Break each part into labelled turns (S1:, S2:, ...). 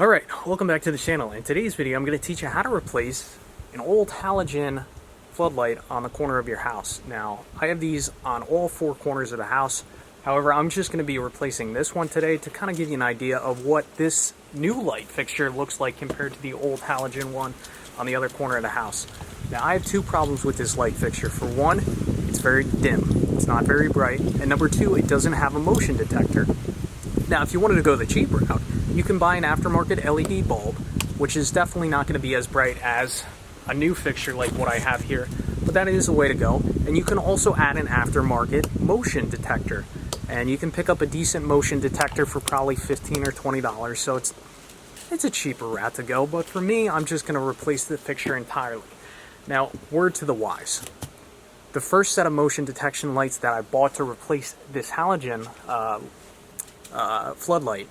S1: Alright, welcome back to the channel. In today's video I'm going to teach you how to replace an old halogen floodlight on the corner of your house. Now, I have these on all four corners of the house. However, I'm just going to be replacing this one today to kind of give you an idea of what this new light fixture looks like compared to the old halogen one on the other corner of the house. Now, I have two problems with this light fixture. For one, it's very dim. It's not very bright. And number two, it doesn't have a motion detector. Now, if you wanted to go the cheap route, you can buy an aftermarket LED bulb, which is definitely not going to be as bright as a new fixture like what I have here, but that is the way to go. And you can also add an aftermarket motion detector, and you can pick up a decent motion detector for probably $15 or $20, so it's a cheaper route to go. But for me, I'm just going to replace the fixture entirely. Now, word to the wise. The first set of motion detection lights that I bought to replace this halogen floodlight,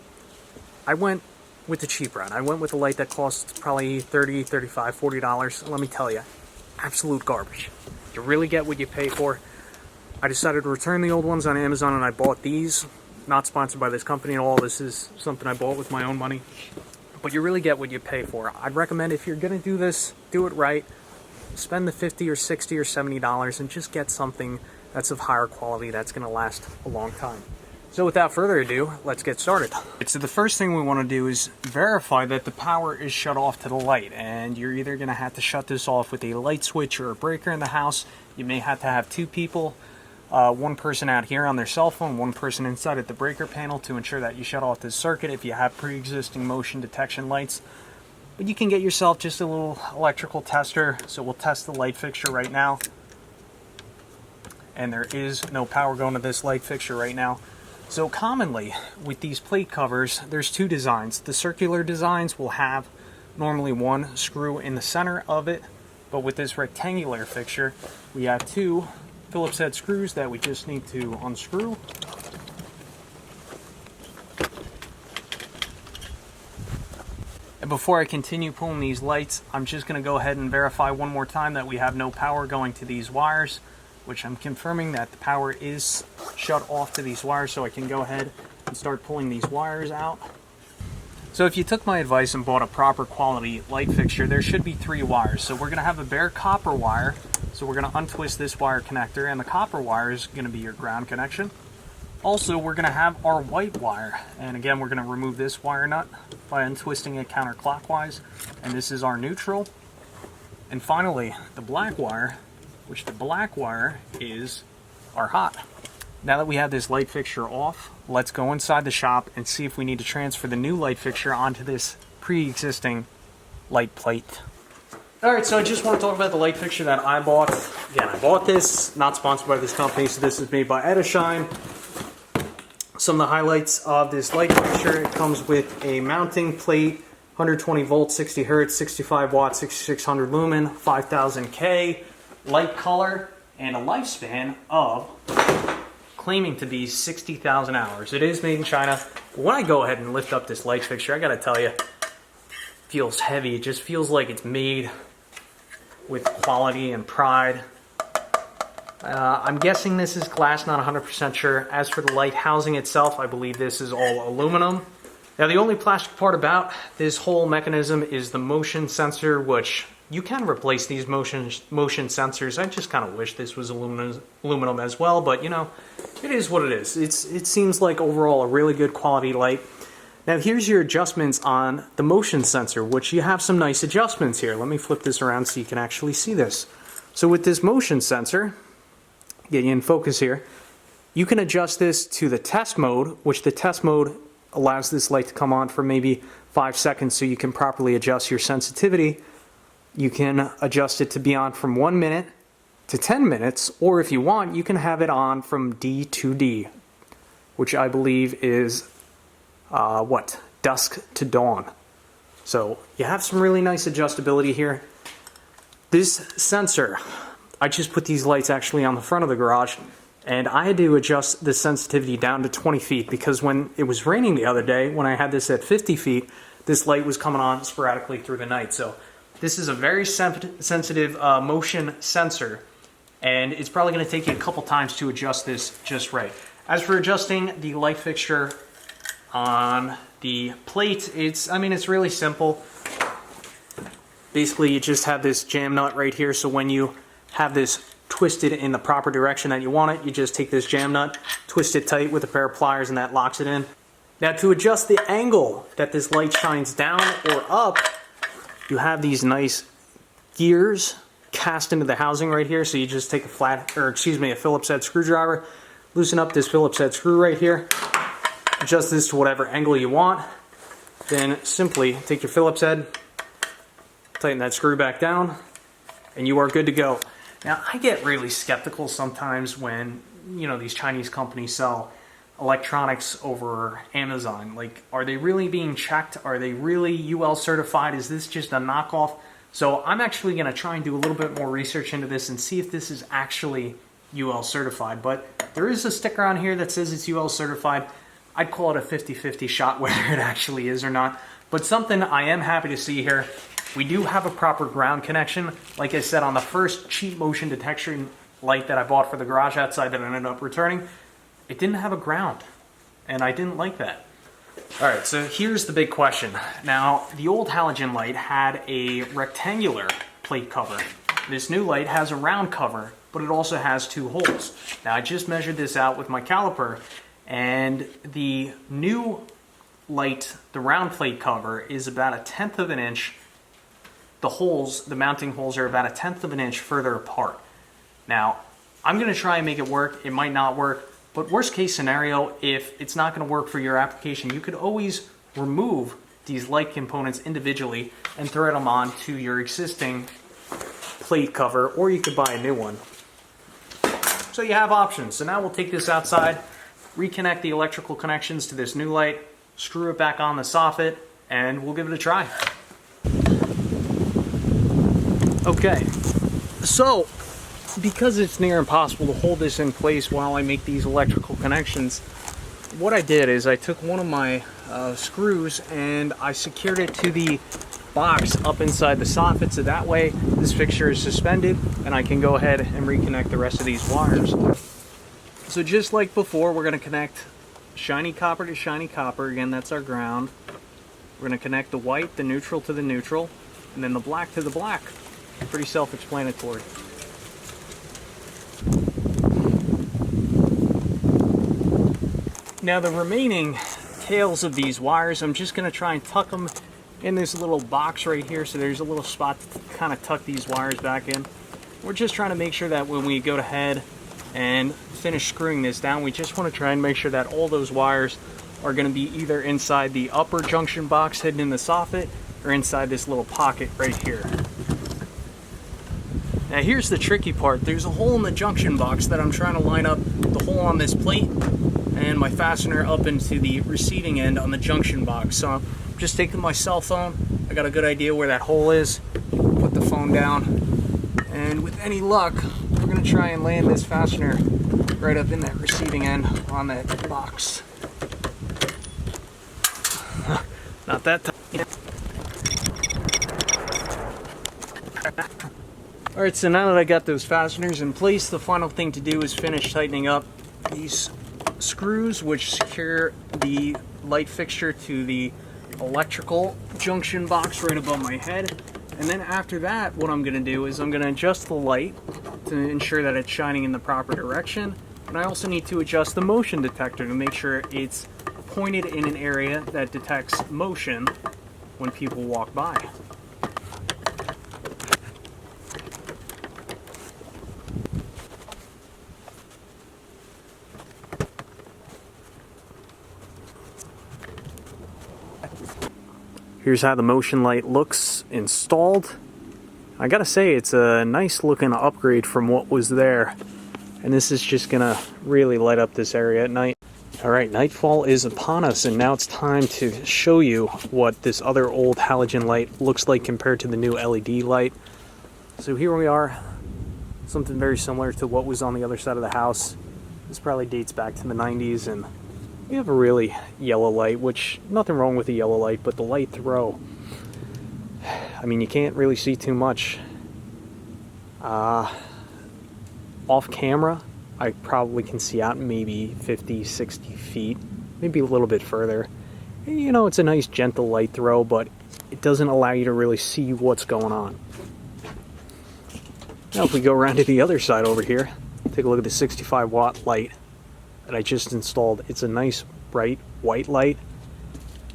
S1: I went with the cheap route. I went with a light that costs probably $30, $35, $40. Let me tell you, absolute garbage. You really get what you pay for. I decided to return the old ones on Amazon, and I bought these. Not sponsored by this company at all. This is something I bought with my own money. But you really get what you pay for. I'd recommend, if you're going to do this, do it right. Spend the $50 or $60 or $70 and just get something that's of higher quality that's going to last a long time. So without further ado, let's get started. So the first thing we want to do is verify that the power is shut off to the light, and you're either going to have to shut this off with a light switch or a breaker in the house. You may have to have two people, one person out here on their cell phone, one person inside at the breaker panel to ensure that you shut off this circuit if you have pre-existing motion detection lights. But you can get yourself just a little electrical tester. So we'll test the light fixture right now. And there is no power going to this light fixture right now. So commonly with these plate covers, there's two designs. The circular designs will have normally one screw in the center of it, but with this rectangular fixture, we have two Phillips head screws that we just need to unscrew. And before I continue pulling these lights, I'm just going to go ahead and verify one more time that we have no power going to these wires, which I'm confirming that the power is shut off to these wires, so I can go ahead and start pulling these wires out. So if you took my advice and bought a proper quality light fixture, there should be three wires. So we're going to have a bare copper wire, so we're going to untwist this wire connector, and the copper wire is going to be your ground connection. Also, we're going to have our white wire, and again, we're going to remove this wire nut by untwisting it counterclockwise, and this is our neutral. And finally, the black wire, which the black wire is our hot. Now that we have this light fixture off, let's go inside the shop and see if we need to transfer the new light fixture onto this pre-existing light plate. Alright, so I just want to talk about the light fixture that I bought. Again, I bought this, not sponsored by this company, so this is made by Edishine. Some of the highlights of this light fixture: it comes with a mounting plate, 120 volts, 60 hertz, 65 watts, 6600 lumen, 5000K, light color, and a lifespan of claiming to be 60,000 hours. It is made in China. When I go ahead and lift up this light fixture, I gotta tell you, it feels heavy. It just feels like it's made with quality and pride. I'm guessing this is glass, not 100% sure. As for the light housing itself, I believe this is all aluminum. Now, the only plastic part about this whole mechanism is the motion sensor, which you can replace these motion sensors. I just kind of wish this was aluminum as well, but you know, it is what it is. It seems like overall a really good quality light. Now, here's your adjustments on the motion sensor, which you have some nice adjustments here. Let me flip this around so you can actually see this. So with this motion sensor, get you in focus here, you can adjust this to the test mode, which the test mode allows this light to come on for maybe 5 seconds so you can properly adjust your sensitivity. You can adjust it to be on from 1 minute to 10 minutes, or if you want, you can have it on from D to D, which I believe is, dusk to dawn. So you have some really nice adjustability here. This sensor, I just put these lights actually on the front of the garage, and I had to adjust the sensitivity down to 20 feet because when it was raining the other day, when I had this at 50 feet, this light was coming on sporadically through the night. So this is a very sensitive motion sensor, and it's probably going to take you a couple times to adjust this just right. As for adjusting the light fixture on the plate, I mean, it's really simple. Basically, you just have this jam nut right here, so when you have this twisted in the proper direction that you want it, you just take this jam nut, twist it tight with a pair of pliers, and that locks it in. Now, to adjust the angle that this light shines down or up, you have these nice gears cast into the housing right here. So you just take a Phillips head screwdriver, loosen up this Phillips head screw right here, adjust this to whatever angle you want, then simply take your Phillips head, tighten that screw back down, and you are good to go. Now, I get really skeptical sometimes when, you know, these Chinese companies sell electronics over Amazon. Like, are they really being checked? Are they really UL certified? Is this just a knockoff? So I'm actually going to try and do a little bit more research into this and see if this is actually UL certified. But there is a sticker on here that says it's UL certified. I'd call it a 50-50 shot whether it actually is or not. But something I am happy to see here, we do have a proper ground connection. Like I said, on the first cheap motion detection light that I bought for the garage outside that I ended up returning, it didn't have a ground, and I didn't like that. All right, so here's the big question. Now, the old halogen light had a rectangular plate cover. This new light has a round cover, but it also has 2 holes. Now, I just measured this out with my caliper, and the new light, the round plate cover, is about 1/10 of an inch. The holes, the mounting holes, are about 1/10 of an inch further apart. Now, I'm going to try and make it work. It might not work. But worst case scenario, if it's not going to work for your application, you could always remove these light components individually and thread them on to your existing plate cover, or you could buy a new one. So you have options. So now we'll take this outside, reconnect the electrical connections to this new light, screw it back on the soffit, and we'll give it a try. Okay, so because it's near impossible to hold this in place while I make these electrical connections, what I did is I took one of my screws and I secured it to the box up inside the soffit, so that way this fixture is suspended and I can go ahead and reconnect the rest of these wires. So just like before, we're going to connect shiny copper to shiny copper. Again, that's our ground. We're going to connect the white, the neutral to the neutral, and then the black to the black. Pretty self-explanatory. Now the remaining tails of these wires, I'm just going to try and tuck them in this little box right here, so there's a little spot to kind of tuck these wires back in. We're just trying to make sure that when we go ahead and finish screwing this down, we just want to try and make sure that all those wires are going to be either inside the upper junction box hidden in the soffit or inside this little pocket right here. Now here's the tricky part. There's a hole in the junction box that I'm trying to line up the hole on this plate and my fastener up into the receiving end on the junction box. So I'm just taking my cell phone. I got a good idea where that hole is. Put the phone down, and with any luck, we're going to try and land this fastener right up in that receiving end on that box. Not that time. Alright, so now that I got those fasteners in place, the final thing to do is finish tightening up these screws which secure the light fixture to the electrical junction box right above my head. And then after that, what I'm going to do is I'm going to adjust the light to ensure that it's shining in the proper direction. And I also need to adjust the motion detector to make sure it's pointed in an area that detects motion when people walk by. Here's how the motion light looks installed. I gotta say, it's a nice looking upgrade from what was there. And this is just gonna really light up this area at night. Alright, nightfall is upon us, and now it's time to show you what this other old halogen light looks like compared to the new LED light. So here we are, something very similar to what was on the other side of the house. This probably dates back to the 90s, and we have a really yellow light, which nothing wrong with the yellow light, but the light throw, I mean, you can't really see too much. Off camera, I probably can see out maybe 50, 60 feet, maybe a little bit further. You know, it's a nice gentle light throw, but it doesn't allow you to really see what's going on. Now if we go around to the other side over here, take a look at the 65 watt light that I just installed. It's a nice bright white light,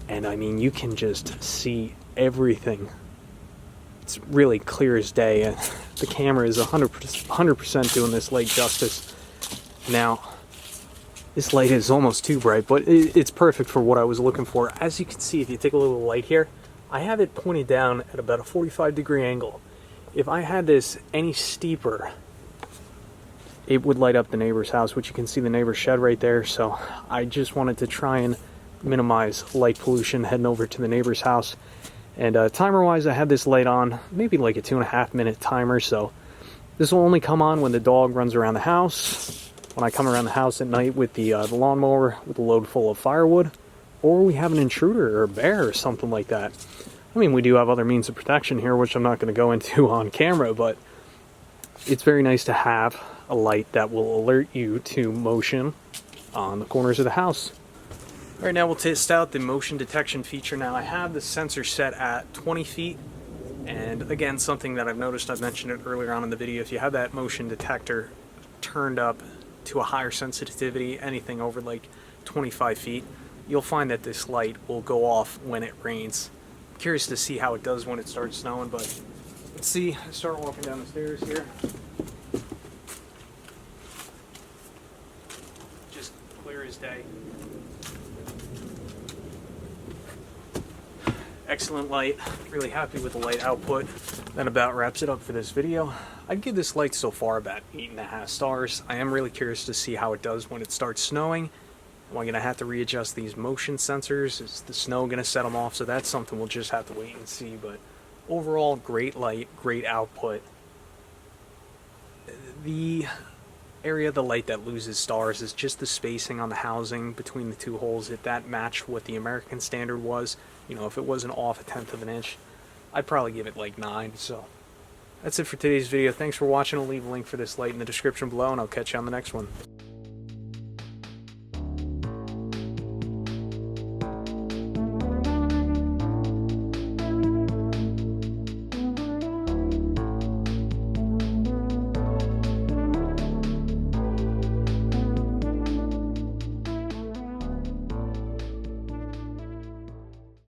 S1: and I mean, you can just see everything. It's really clear as day. The camera is 100% doing this light justice. Now, this light is almost too bright, but it's perfect for what I was looking for. As you can see, if you take a look at the light here, I have it pointed down at about a 45-degree angle. If I had this any steeper, it would light up the neighbor's house, which you can see the neighbor's shed right there. So I just wanted to try and minimize light pollution heading over to the neighbor's house. And timer-wise, I had this light on, maybe like a 2.5 minute timer. So this will only come on when the dog runs around the house, when I come around the house at night with the lawnmower with a load full of firewood, or we have an intruder or a bear or something like that. I mean, we do have other means of protection here, which I'm not going to go into on camera, but it's very nice to have a light that will alert you to motion on the corners of the house. All right, now we'll test out the motion detection feature. Now I have the sensor set at 20 feet. And again, something that I've noticed, I've mentioned it earlier on in the video, if you have that motion detector turned up to a higher sensitivity, anything over like 25 feet, you'll find that this light will go off when it rains. I'm curious to see how it does when it starts snowing, but let's see. I start walking down the stairs here. Just clear as day. Excellent light. Really happy with the light output. That about wraps it up for this video. I'd give this light so far about 8.5 stars. I am really curious to see how it does when it starts snowing. Am I going to have to readjust these motion sensors? Is the snow going to set them off? So that's something we'll just have to wait and see. But overall, great light, great output. The area of the light that loses stars is just the spacing on the housing between the two holes. If that matched what the American standard was, you know, if it wasn't off 1/10 of an inch, I'd probably give it like 9. So that's it for today's video. Thanks for watching. I'll leave a link for this light in the description below, and I'll catch you on the next one.